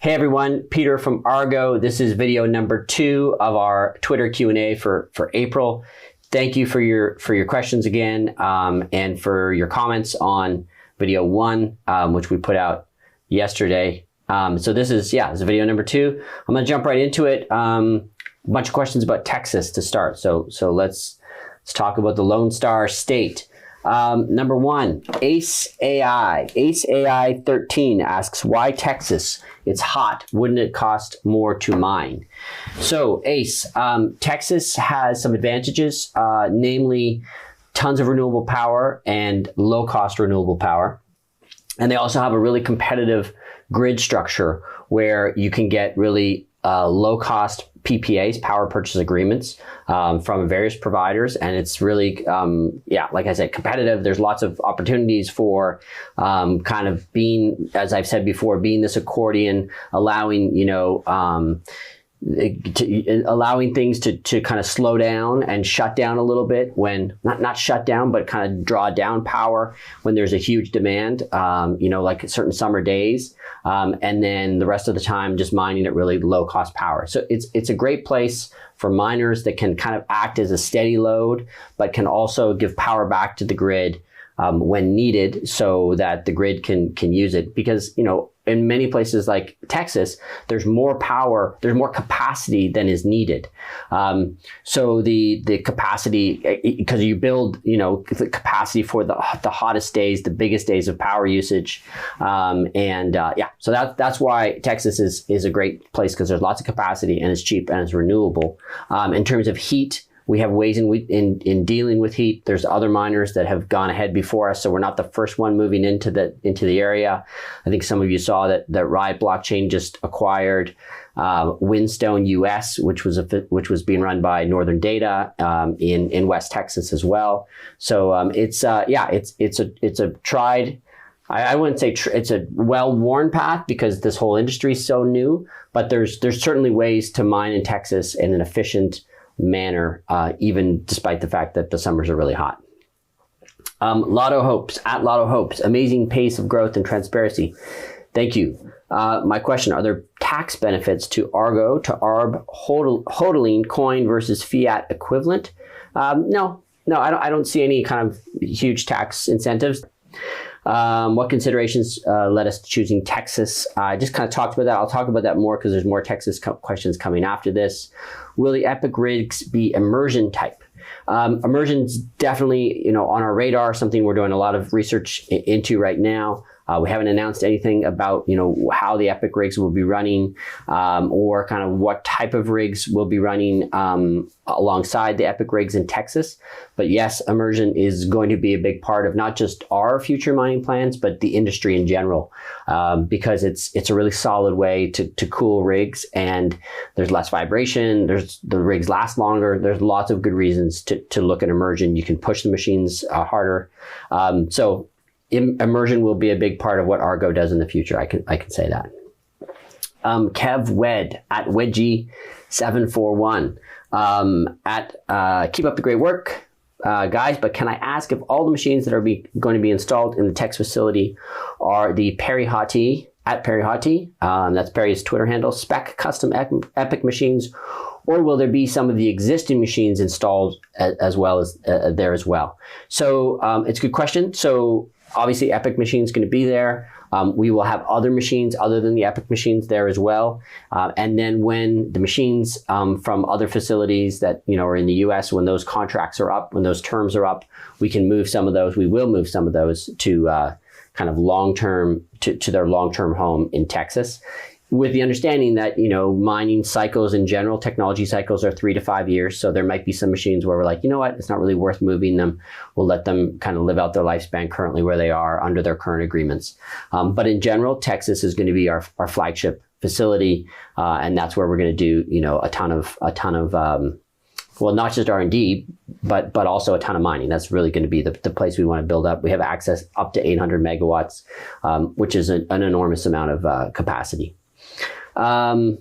Hey everyone, Peter from Argo. This is video number 2 of our Twitter Q&A for April. Thank you for your questions again, and for your comments on video 1, which we put out yesterday. So this is video number 2. I'm gonna jump right into it. A bunch of questions about Texas to start. So let's talk about the Lone Star State. Number 1, Ace AI 13 asks, why Texas? It's hot. Wouldn't it cost more to mine? So Ace, Texas has some advantages, namely tons of renewable power and low cost renewable power. And they also have a really competitive grid structure where you can get really low cost PPAs, power purchase agreements, from various providers. And it's really, like I said, competitive. There's lots of opportunities for kind of being, as I've said before, being this accordion, allowing, allowing things to kind of slow down and shut down a little bit when, not shut down, but kind of draw down power when there's a huge demand, like certain summer days. And then the rest of the time, just mining at really low cost power. So it's a great place for miners that can kind of act as a steady load, but can also give power back to the grid when needed, so that the grid can use it. Because, in many places like Texas, there's more power, there's more capacity than is needed. So the capacity, because you build, the capacity for the hottest days, the biggest days of power usage. So that's why Texas is a great place, because there's lots of capacity and it's cheap and it's renewable. In terms of heat, we have ways in dealing with heat. There's other miners that have gone ahead before us, so we're not the first one moving into the area. I think some of you saw that Riot Blockchain just acquired Windstone US, which was being run by Northern Data in West Texas as well. So it's a tried. I wouldn't say it's a well-worn path, because this whole industry is so new. But there's certainly ways to mine in Texas in an efficient manner, even despite the fact that the summers are really hot. Lotto Hopes, at Lotto Hopes, amazing pace of growth and transparency. Thank you. My question, are there tax benefits to Argo, to ARB, HODLing coin versus fiat equivalent? No, I don't see any kind of huge tax incentives. What considerations led us to choosing Texas? I just kind of talked about that. I'll talk about that more because there's more Texas questions coming after this. Will the Epic rigs be immersion type? Immersion's definitely, on our radar, something we're doing a lot of research into right now. We haven't announced anything about, how the Epic rigs will be running, or kind of what type of rigs will be running alongside the Epic rigs in Texas. But yes, immersion is going to be a big part of not just our future mining plans, but the industry in general, because it's a really solid way to cool rigs, and there's less vibration. The rigs last longer. There's lots of good reasons to look at immersion. You can push the machines harder. So immersion will be a big part of what Argo does in the future. I can say that. Kev Wed at Wedgie741 keep up the great work, guys. But can I ask if all the machines that are going to be installed in the Tex facility are the Perry Hottie at Perry Hottie? That's Perry's Twitter handle. Spec custom Epic machines, or will there be some of the existing machines installed as well as there as well? So it's a good question. So obviously, Epic machines going to be there. We will have other machines other than the Epic machines there as well. And then when the machines from other facilities that are in the US, when those contracts are up, when those terms are up, we can move some of those. We will move some of those to kind of long-term, to their long-term home in Texas, with the understanding that, mining cycles in general, technology cycles are 3 to 5 years. So there might be some machines where we're like, it's not really worth moving them. We'll let them kind of live out their lifespan currently where they are under their current agreements. But in general, Texas is going to be our flagship facility. And that's where we're going to do, a ton of well, not just R&D, but also a ton of mining. That's really going to be the place we want to build up. We have access up to 800 megawatts, which is an enormous amount of capacity. Ben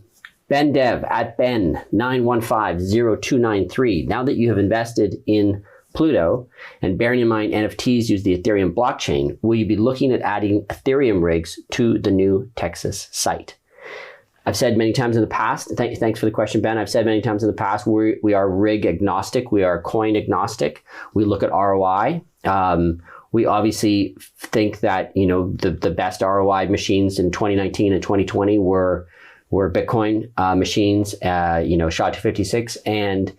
Dev at Ben9150293. Now that you have invested in Pluto and bearing in mind NFTs use the Ethereum blockchain, will you be looking at adding Ethereum rigs to the new Texas site? I've said many times in the past, thanks for the question, Ben. I've said many times in the past, we are rig agnostic. We are coin agnostic. We look at ROI. We obviously think that, the best ROI machines in 2019 and 2020 were Bitcoin machines, SHA-256 and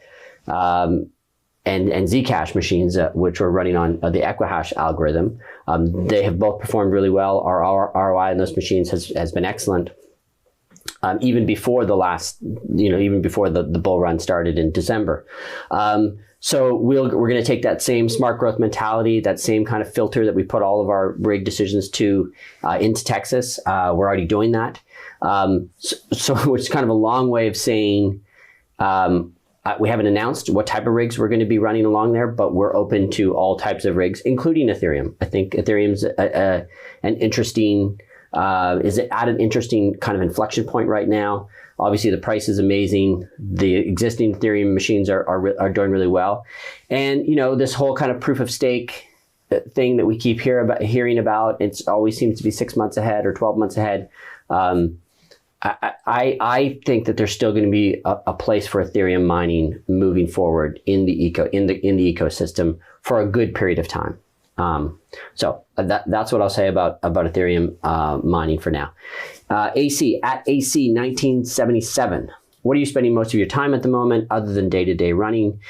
Zcash machines, which were running on the Equihash algorithm. They have both performed really well. Our ROI on those machines has been excellent. Even before the bull run started in December. So we're going to take that same smart growth mentality, that same kind of filter that we put all of our rig decisions to into Texas. We're already doing that. So which is kind of a long way of saying we haven't announced what type of rigs we're going to be running along there, but we're open to all types of rigs, including Ethereum. I think Ethereum's an interesting. Is it at an interesting kind of inflection point right now? Obviously, the price is amazing. The existing Ethereum machines are doing really well, and this whole kind of proof of stake thing that we keep hearing about. It always seems to be 6 months ahead or 12 months ahead. I think that there's still going to be a place for Ethereum mining moving forward in the ecosystem for a good period of time. So that's what I'll say about Ethereum mining for now. AC at AC 1977. What are you spending most of your time at the moment other than day-to-day running?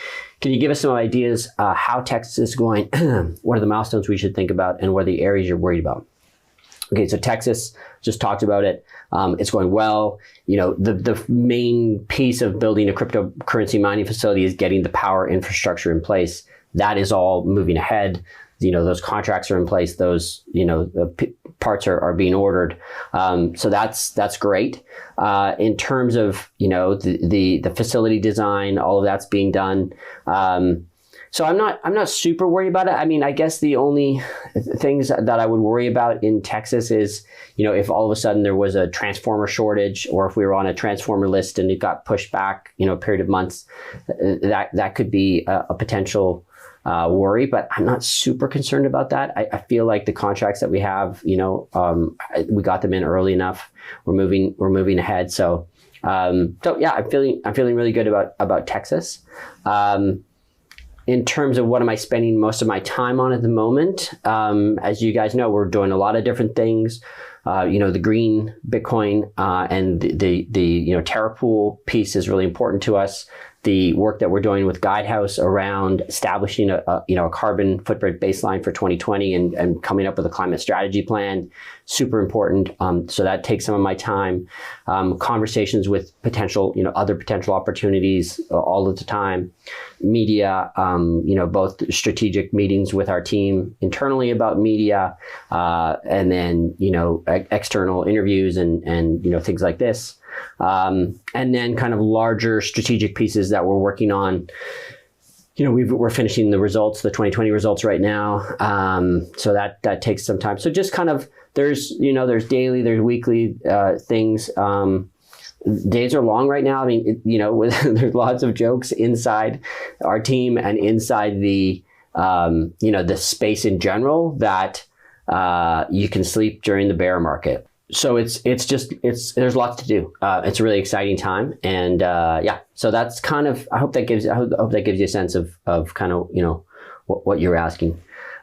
Can you give us some ideas how Texas is going? What are the milestones we should think about, and what are the areas you're worried about? Okay, so Texas, just talked about it. It's going well. The main piece of building a cryptocurrency mining facility is getting the power infrastructure in place. That is all moving ahead. Those contracts are in place. Those, the parts are being ordered. So that's great. In terms of, the facility design, all of that's being done. So I'm not super worried about it. I mean, I guess the only things that I would worry about in Texas is, if all of a sudden there was a transformer shortage, or if we were on a transformer list and it got pushed back, a period of months, that could be a potential worry, but I'm not super concerned about that. I feel like the contracts that we have, we got them in early enough. We're moving ahead. So yeah, I'm feeling really good about Texas. In terms of what am I spending most of my time on at the moment, as you guys know, we're doing a lot of different things. The green Bitcoin and the Terra Pool piece is really important to us. The work that we're doing with Guidehouse around establishing a carbon footprint baseline for 2020 and coming up with a climate strategy plan, super important. So that takes some of my time. Conversations with other potential opportunities all of the time. Media, both strategic meetings with our team internally about media, and then external interviews and things like this. And then kind of larger strategic pieces that we're working on. We're finishing the 2020 results right now. So that takes some time. So just kind of, there's daily, there's weekly things. Days are long right now. I mean, there's lots of jokes inside our team and inside the space in general that you can sleep during the bear market. So there's lots to do. It's a really exciting time, and so that's kind of. I hope that gives you a sense of kind of what you're asking.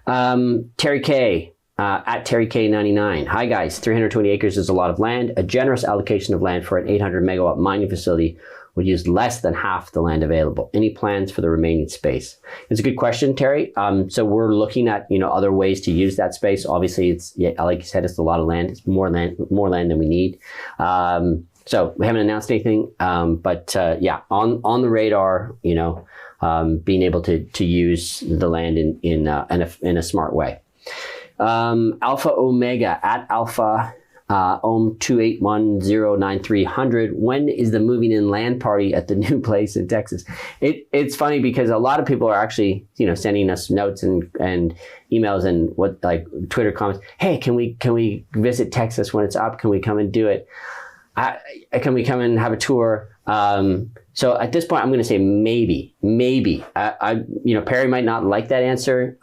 Terry K at Terry K 99. Hi guys, 320 acres is a lot of land. A generous allocation of land for an 800 megawatt mining facility would use less than half the land available. Any plans for the remaining space? It's a good question, Terry. So we're looking at other ways to use that space. Obviously, like you said, it's a lot of land. It's more land than we need. So we haven't announced anything, but on the radar. Being able to use the land in a smart way. Alpha Omega at Alpha. Ohm 2810930. When is the moving in land party at the new place in Texas? It's funny because a lot of people are actually sending us notes and emails and Twitter comments. Hey, can we visit Texas when it's up? Can we come and do it? Can we come and have a tour? So at this point, I'm going to say maybe. Perry might not like that answer.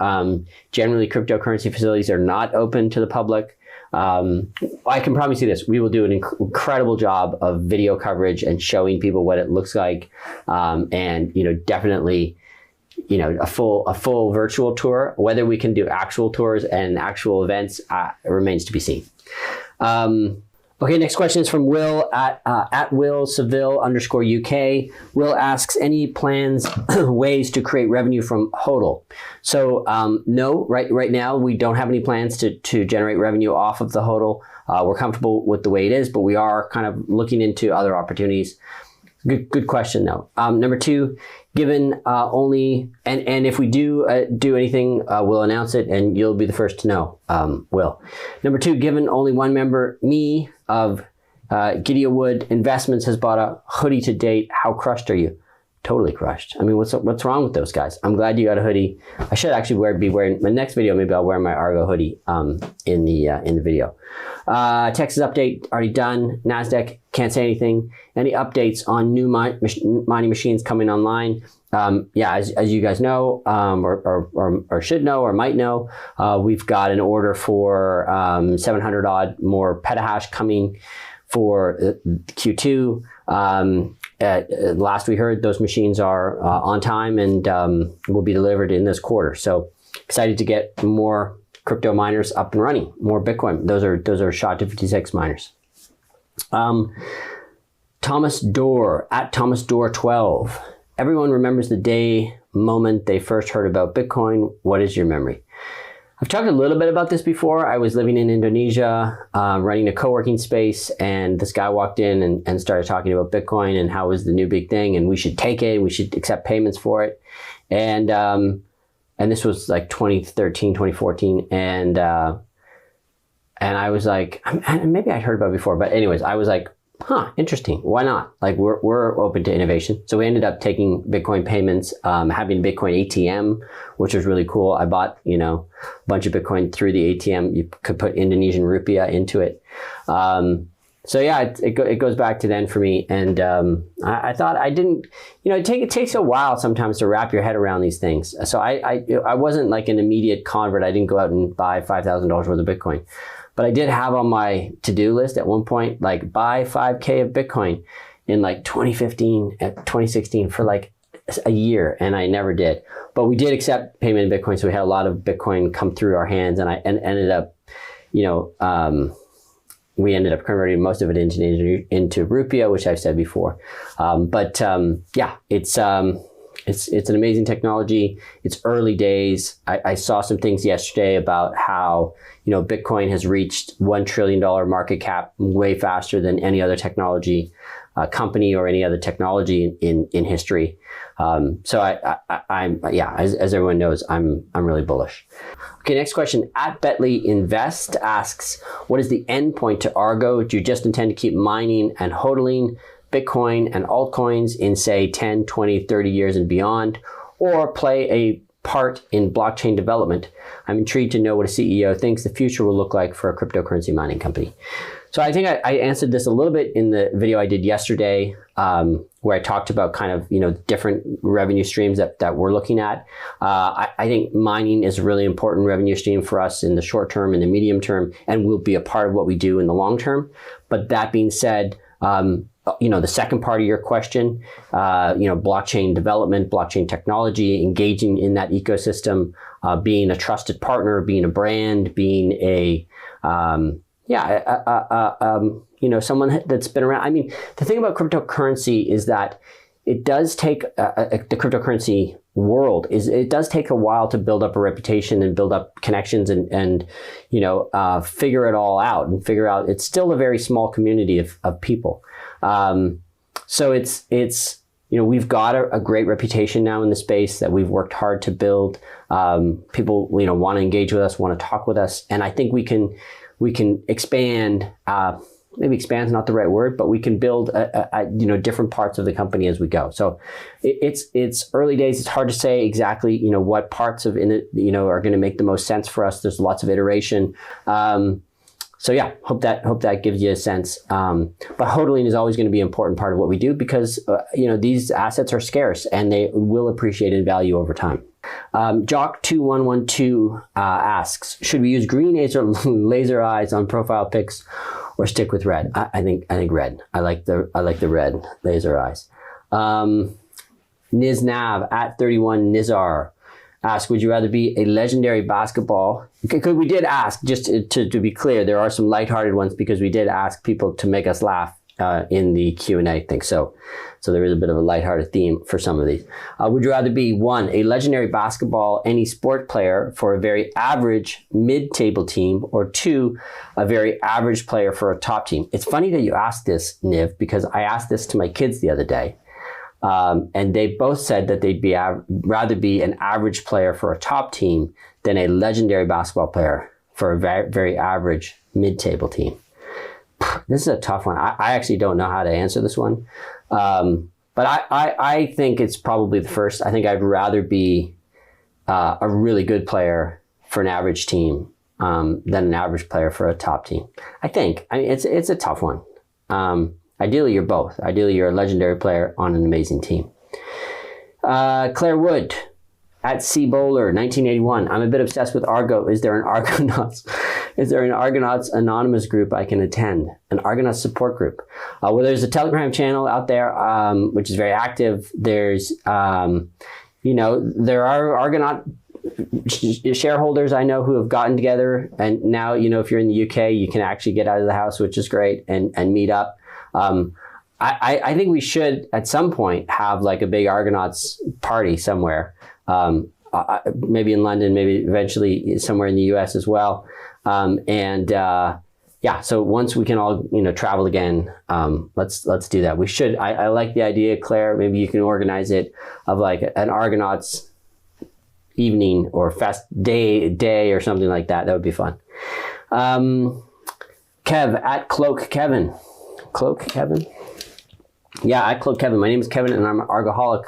Generally, cryptocurrency facilities are not open to the public. I can promise you this: we will do an incredible job of video coverage and showing people what it looks like, and definitely, a full virtual tour. Whether we can do actual tours and actual events remains to be seen. Okay, next question is from Will at Will Seville _UK. Will asks, any plans, ways to create revenue from HODL? So no, right now we don't have any plans to generate revenue off of the HODL. We're comfortable with the way it is, but we are kind of looking into other opportunities. Good question though. Number two, given only, and if we do anything, we'll announce it and you'll be the first to know, Will. Number two, given only one member, me, of Gideon Wood Investments has bought a hoodie to date, how crushed are you? Totally crushed. I mean, what's wrong with those guys? I'm glad you got a hoodie. I should actually be wearing my next video. Maybe I'll wear my Argo hoodie in the video. Texas update already done. Nasdaq can't say anything. Any updates on new mining machines coming online? Yeah, as you guys know, or should know, or might know, we've got an order for 700 odd more petahash coming for Q2. Last we heard, those machines are on time and will be delivered in this quarter. So excited to get more crypto miners up and running, more Bitcoin. Those are SHA-256 miners. Thomas Dorr at Thomas Dorr 12. Everyone remembers the day, moment they first heard about Bitcoin. What is your memory? I've talked a little bit about this before. I was living in Indonesia, running a co-working space, and this guy walked in and started talking about Bitcoin and how it was the new big thing, and we should take it, we should accept payments for it. And this was like 2013, 2014, and I was like, maybe I'd heard about it before, but anyways, I was like, huh, interesting. Why not? Like we're open to innovation. So we ended up taking Bitcoin payments, having Bitcoin ATM, which was really cool. I bought, a bunch of Bitcoin through the ATM. You could put Indonesian rupiah into it. So yeah, it goes back to then for me. And I thought I didn't, it takes a while sometimes to wrap your head around these things. So I wasn't like an immediate convert. I didn't go out and buy $5,000 worth of Bitcoin. But I did have on my to-do list at one point, like buy 5K of Bitcoin in like 2015 and 2016 for like a year, and I never did. But we did accept payment in Bitcoin, so we had a lot of Bitcoin come through our hands, and I ended up, we ended up converting most of it into rupiah, which I've said before. Yeah, it's an amazing technology. It's early days. I saw some things yesterday about how, Bitcoin has reached $1 trillion market cap way faster than any other technology company or any other technology in history. So as everyone knows, I'm really bullish. Okay, next question. At Betley Invest asks, what is the end point to Argo? Do you just intend to keep mining and hodling Bitcoin and altcoins in, say, 10, 20, 30 years and beyond, or play a part in blockchain development? I'm intrigued to know what a CEO thinks the future will look like for a cryptocurrency mining company. So I think I answered this a little bit in the video I did yesterday, where I talked about kind of, different revenue streams that we're looking at. I think mining is a really important revenue stream for us in the short term, in the medium term, and will be a part of what we do in the long term. But that being said, the second part of your question, blockchain development, blockchain technology, engaging in that ecosystem, being a trusted partner, being a brand, being someone that's been around. I mean, the thing about cryptocurrency is that it does take the cryptocurrency world it does take a while to build up a reputation and build up connections and figure it all out and figure out it's still a very small community of people. So it's we've got a great reputation now in the space that we've worked hard to build. People want to engage with us, want to talk with us, and I think we can expand. Maybe expand is not the right word, but we can build different parts of the company as we go. So it's early days. It's hard to say exactly what parts of are going to make the most sense for us. There's lots of iteration. So yeah, hope that gives you a sense. But HODLing is always going to be an important part of what we do because these assets are scarce and they will appreciate in value over time. Jock2112 asks, should we use green laser eyes on profile pics or stick with red? I think red. I like the red laser eyes. Niznav at 31 Nizar ask, would you rather be a legendary basketball? Because we did ask, just to be clear, there are some lighthearted ones because we did ask people to make us laugh in the Q&A thing. So there is a bit of a lighthearted theme for some of these. Would you rather be, 1, a legendary basketball, any sport player for a very average mid-table team, or 2, a very average player for a top team? It's funny that you asked this, Niv, because I asked this to my kids the other day. And they both said that they'd rather be an average player for a top team than a legendary basketball player for a very, very average mid-table team. This is a tough one. I actually don't know how to answer this one. But I think it's probably the first. I think I'd rather be a really good player for an average team than an average player for a top team. I mean, it's a tough one. Ideally, you're both. Ideally, you're a legendary player on an amazing team. Claire Wood at C Bowler, 1981. I'm a bit obsessed with Argo. Is there an Argonauts Anonymous group I can attend? An Argonauts support group? Well, there's a Telegram channel out there, which is very active. There's, there are Argonaut shareholders I know who have gotten together, and now, if you're in the UK, you can actually get out of the house, which is great, and meet up. I think we should at some point have like a big Argonauts party somewhere, maybe in London, maybe eventually somewhere in the US as well. So once we can all travel again, let's do that. We should. I like the idea, Claire. Maybe you can organize it of like an Argonauts evening or fest day or something like that. That would be fun. Kev at Cloak Kevin. Cloak Kevin? Yeah, at Cloak Kevin. My name is Kevin and I'm an Argoholic.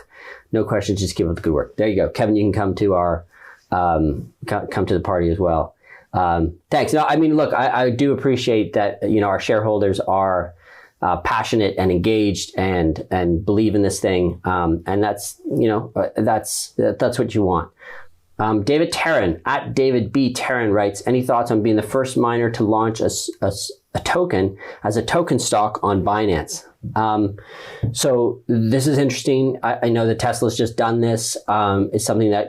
No questions, just keep up the good work. There you go. Kevin, you can come to our come to the party as well. Thanks. No, I mean, look, I do appreciate that, our shareholders are passionate and engaged and believe in this thing. And that's what you want. David Tarrin at David B. Tarrin writes, any thoughts on being the first miner to launch a token as a token stock on Binance? So this is interesting. I know that Tesla's just done this. It's something that,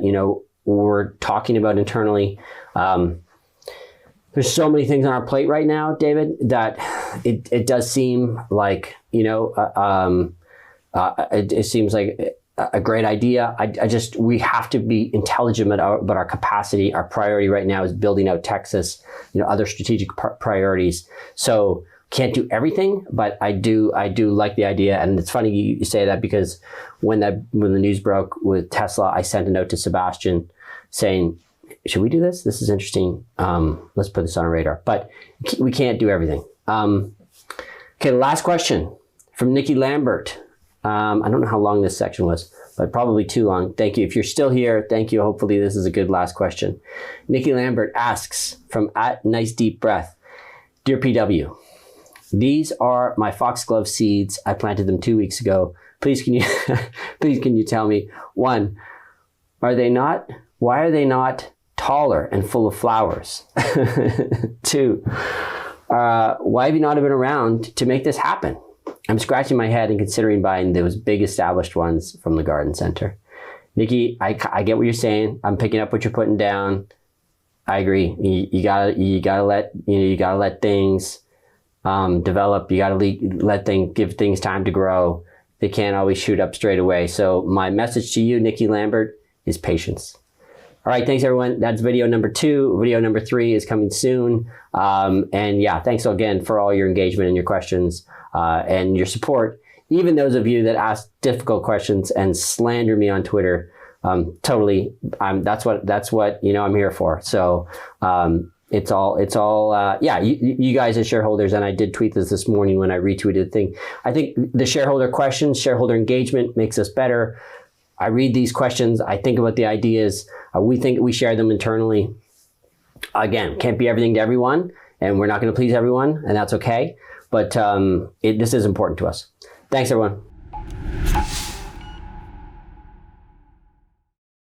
we're talking about internally. There's so many things on our plate right now, David, that it does seem like, it seems like a great idea. We have to be intelligent about our capacity. Our priority right now is building out Texas, other strategic priorities. So can't do everything, but I do like the idea. And it's funny you say that because when the news broke with Tesla, I sent a note to Sebastian saying, should we do this? This is interesting. Let's put this on our radar, but we can't do everything. Okay, last question from Nikki Lambert. I don't know how long this section was, but probably too long. Thank you. If you're still here, thank you. Hopefully this is a good last question. Nikki Lambert asks from at Nice Deep Breath, Dear PW, these are my foxglove seeds. I planted them 2 weeks ago. Please can you tell me, 1, why are they not taller and full of flowers? 2, why have you not been around to make this happen? I'm scratching my head and considering buying those big established ones from the garden center. Nikki, I get what you're saying. I'm picking up what you're putting down. I agree. You gotta let things develop. You gotta give things time to grow. They can't always shoot up straight away. So my message to you, Nikki Lambert, is patience. All right, thanks everyone. That's video number 2. Video number 3 is coming soon. And yeah, thanks again for all your engagement and your questions and your support. Even those of you that ask difficult questions and slander me on Twitter, totally. That's what I'm here for. So it's all. Yeah, you guys as shareholders, and I did tweet this morning when I retweeted the thing. I think the shareholder questions, shareholder engagement makes us better. I read these questions. I think about the ideas. We share them internally. Again, can't be everything to everyone. and we're not going to please everyone, and that's okay. But this is important to us. Thanks, everyone.